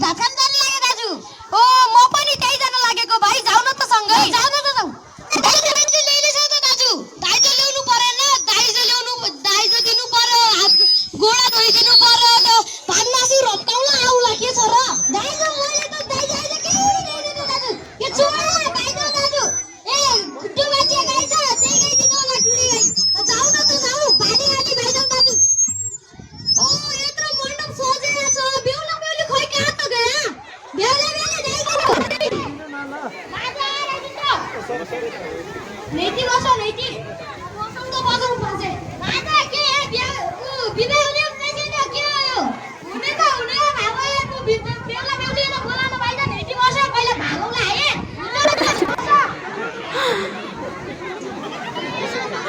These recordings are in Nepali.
भात खान जान लागे दाजु ओ म पनि त्यही जान लागेको भाइ जाऊ न त सँगै जाऊ न त जाऊ दाइजो ल्याइले छ त दाजु दाइजो ल्याउनु परेन दाइजो दिनु पर्यो हात गोडा धोइदिनु पर्यो त भात मासु रप्काउन आउला के छ र दाइजो मैले त दाइजो अहिले के ल्याइदिनु दाजु के छोड दाइजो दाजु ए खुट्टो मान्छे गाई छ त्यही गाई दिनु होला टुडी गाई जाऊ न त जाऊ पानी गाली भाइजाऊ दाजु ओ यत्रो मण्डप सजेको छ बेहुला बेहुली खोइ कहाँ त गया बेहुला बेहुली ल्याइदिनु नेति बस नेति मौसम त बजाउनु पर्छ राजा के बिदा हुने छैन के हो हुने त हुने भागो याको बेहुला बेहुलीलाई बोलाउनु भएन नेति बस पहिला भागौला है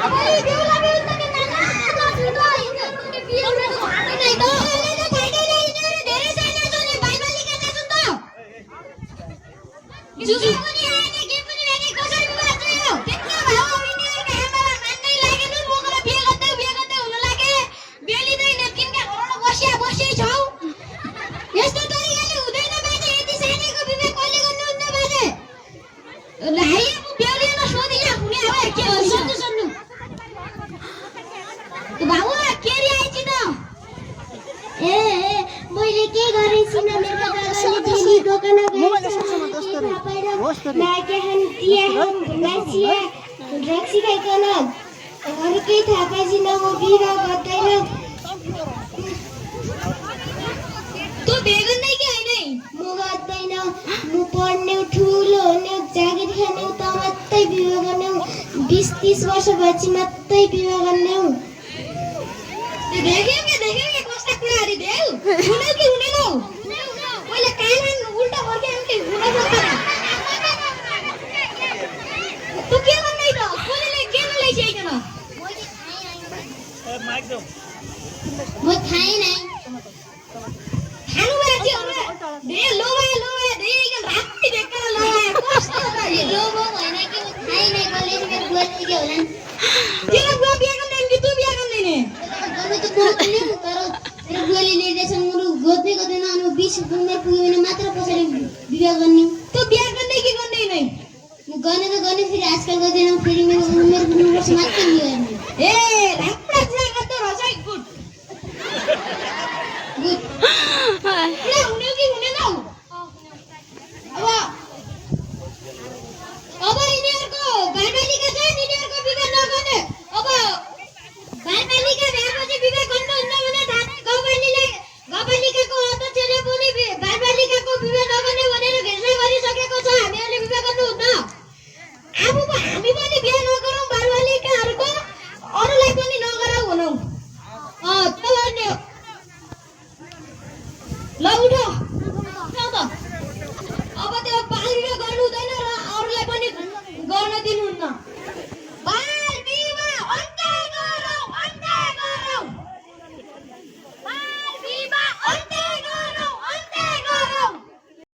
अब बेहुला बेहुली त के नाना दाजु त यिनीहरुको के बिहे हुनेको थाहा नै त धेरै सानो छ नि भाइ बालिका दाजु त जुजु पनि आएन के पनि भने कसरी बिहे भयो त्यत्रो भाउ यिनीहरुको आमालाई मान्नै लागेन मोगला बिहे गर्दै हुन लागे बेलिँदैन किनका घरमा बसिया छौ यस्तो तरिकाले हुँदैन बाजे यति सानैको बिहे कहिले गर्नुहुन्छ बाजे लाई म बेलिन सोधिला हुने हो के हो सुन्नु भाउ केरी आइछि त ए मैले के गरेछु न मेरो दादाले फेरि दोकान लागे हन्तिया नाचिया ड्रग्स खाइकन अरु केही थाहा पाइदिन म बिहे गर्दैन तँ बेगन नै कि हैन म गर्दैन म पढ्ने ठुलो हुने जागिर खाने त मात्रै बिहे गर्ने 20-30 वर्ष भएपछि मात्रै बिहे गर्ने देख्यो के कस्ता कुराहरु देऊ हुने कि हुँदैन मैले कान उल्टा फर्के आउँथे हुन सक्दैन तँ के भन्दै त कसले के नल्याइसकेन म थाहै नै खानु बाँकी हो दे लोभा दे राति देखेर लगाए कस्तो त लोभो होइन कि म थाहै नै कसले मेरो गोली के होला तेरो बुवा बिहे गर्दैन कि तँ बिहे गर्दैन गर्नु त पर्दैन तर मेरो बुवाले निर्देशन मुरु गोद्ने गर्दैन अनि 20 उमेर पुग्यो भने मात्र पछाडि बिहे गर्ने तँ बिहे गर्ने कि गर्दैन म गर्ने त गर्ने फेरि आजकल गर्दैन फेरि मेरो उमेर पुग्नुपर्छ मात्र बिहे गर्ने ए राप्रा कुरा गर्दै रहेछ गुड